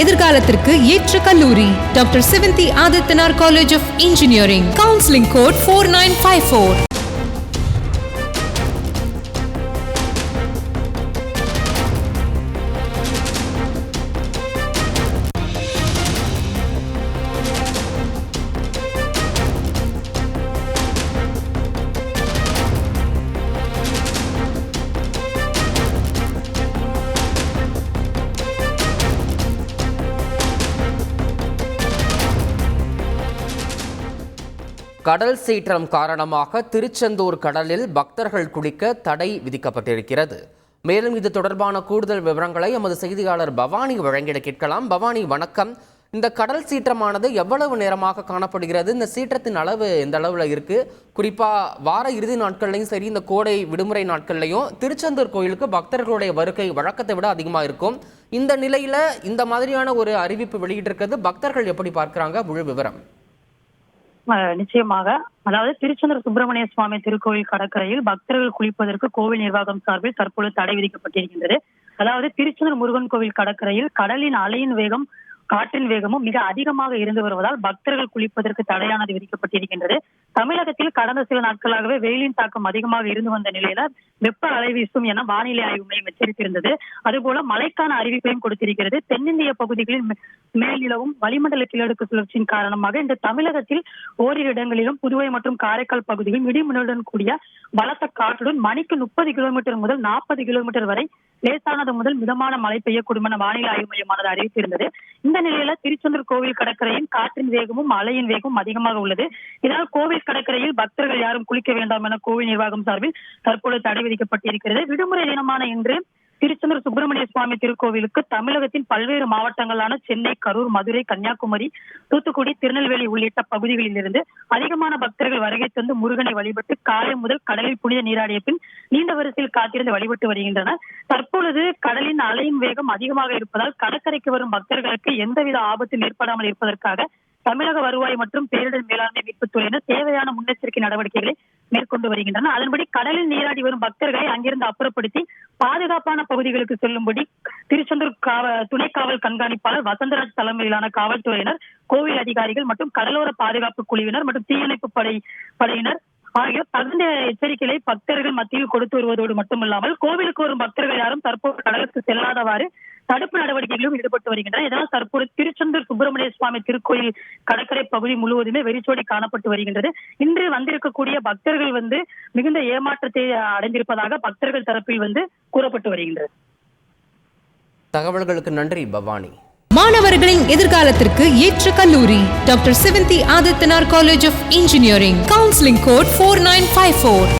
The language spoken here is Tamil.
எதிர்காலத்திற்கு ஏற்ற கல்லூரி doctor Sivanthi Aditanar college of engineering. Counselling code 4954. கடல் சீற்றம் காரணமாக திருச்செந்தூர் கடலில் பக்தர்கள் குளிக்க தடை விதிக்கப்பட்டிருக்கிறது. மேலும் இது தொடர்பான கூடுதல் விவரங்களை எமது செய்தியாளர் பவானி வழங்கிட கேட்கலாம். பவானி, வணக்கம். இந்த கடல் சீற்றமானது எவ்வளவு நேரமாக காணப்படுகிறது? இந்த சீற்றத்தின் அளவு எந்த அளவுல இருக்கு? குறிப்பா வார இறுதி நாட்கள்லையும் சரி, இந்த கோடை விடுமுறை நாட்கள்லையும் திருச்செந்தூர் கோயிலுக்கு பக்தர்களுடைய வருகை வழக்கத்தை விட அதிகமாக இருக்கும். இந்த நிலையில இந்த மாதிரியான ஒரு அறிவிப்பு வெளியிட்டிருக்கிறது, பக்தர்கள் எப்படி பார்க்கிறாங்க? முழு விவரம். நிச்சயமாக, அதாவது திருச்செந்தூர் சுப்பிரமணிய சுவாமி திருக்கோவில் கடற்கரையில் பக்தர்கள் குளிப்பதற்கு கோவில் நிர்வாகம் சார்பில் தற்பொழுது தடை விதிக்கப்பட்டிருக்கின்றது. அதாவது திருச்செந்தூர் முருகன் கோவில் கடற்கரையில் கடலின் அலையின் வேகம் காற்றின் வேகமும் மிக அதிகமாக இருந்து வருவதால் பக்தர்கள் குளிப்பதற்கு தடையானது விதிக்கப்பட்டிருக்கின்றது. தமிழகத்தில் கடந்த சில நாட்களாகவே வெயிலின் தாக்கம் அதிகமாக இருந்து வந்த நிலையில வெப்ப அலை வீசும் என வானிலை ஆய்வு மையம் எச்சரித்திருந்தது. அதுபோல மழைக்கான அறிவிப்பையும் கொடுத்திருக்கிறது. தென்னிந்திய பகுதிகளில் மேல்நிலவும் வளிமண்டல கீழடுக்கு சுழற்சியின் காரணமாக இந்த தமிழகத்தில் ஓரிரு இடங்களிலும் புதுவை மற்றும் காரைக்கால் பகுதியில் இடிமின்னலுடன் கூடிய பலத்த காற்றுடன் மணிக்கு 30 கிலோமீட்டர் முதல் 40 கிலோமீட்டர் வரை லேசானது முதல் மிதமான மழை பெய்யக்கூடும் என வானிலை ஆய்வு மையமானது அறிவித்திருந்தது. இந்த நிலையில திருச்செந்தூர் கோவில் கடற்கரையில் காற்றின் வேகமும் அலையின் வேகமும் அதிகமாக உள்ளது. இதனால் கோவில் கடற்கரையில் பக்தர்கள் யாரும் குளிக்க வேண்டாம் என கோவில் நிர்வாகம் சார்பில் தற்பொழுது தடை விதிக்கப்பட்டிருக்கிறது. விடுமுறை தினமான இன்று திருச்செந்தூர் சுப்பிரமணிய சுவாமி திருக்கோவிலுக்கு தமிழகத்தின் பல்வேறு மாவட்டங்களான சென்னை, கரூர், மதுரை, கன்னியாகுமரி, தூத்துக்குடி, திருநெல்வேலி உள்ளிட்ட பகுதிகளில் இருந்து அதிகமான பக்தர்கள் வருகை தந்து முருகனை வழிபட்டு காலை முதல் கடலில் புனித நீராடிய பின் நீண்ட வரிசையில் காத்திருந்து வழிபட்டு வருகின்றனர். தற்பொழுது கடலின் அலையின் வேகம் அதிகமாக இருப்பதால் கடற்கரைக்கு வரும் பக்தர்களுக்கு எந்தவித ஆபத்தும் ஏற்படாமல் இருப்பதற்காக தமிழக வருவாய் மற்றும் பேரிடர் மேலாண்மை மீட்புத் துறையினர் தேவையான முன்னெச்சரிக்கை நடவடிக்கைகளை மேற்கொண்டு வருகின்றனர். அதன்படி கடலில் நீராடி வரும் பக்தர்களை அங்கிருந்து அப்புறப்படுத்தி பாதுகாப்பான பகுதிகளுக்கு செல்லும்படி திருச்செந்தூர் துணை காவல் கண்காணிப்பாளர் வசந்தராஜ் தலைமையிலான காவல்துறையினர், கோவில் அதிகாரிகள் மற்றும் கடலோர பாதுகாப்பு குழுவினர் மற்றும் தீயணைப்பு படையினர் ஆகியோர் தகுந்த எச்சரிக்கைகளை பக்தர்கள் மத்தியில் கொடுத்து வருவதோடு மட்டுமல்லாமல் கோவிலுக்கு வரும் பக்தர்கள் யாரும் தற்போது கடலுக்கு செல்லாதவாறு தடுப்பு நடவடிக்கைகளிலும் ஈடுபட்டு வருகின்றனர். இதனால் தற்போது திருச்செந்தூர் சுப்பிரமணிய சுவாமி திருக்கோயில் கடற்கரை பகுதி முழுவதுமே வெறிச்சோடி காணப்பட்டு வருகின்றது. இன்று வந்திருக்கக்கூடிய பக்தர்கள் மிகுந்த ஏமாற்றத்தை அடைந்திருப்பதாக பக்தர்கள் தரப்பில் கூறப்பட்டு வருகின்றது. தகவல்களுக்கு நன்றி பவானி. மாணவர்களின் எதிர்காலத்திற்கு ஏற்ற கல்லூரி doctor Sivanthi Aditanar college of engineering. Counselling code 4954.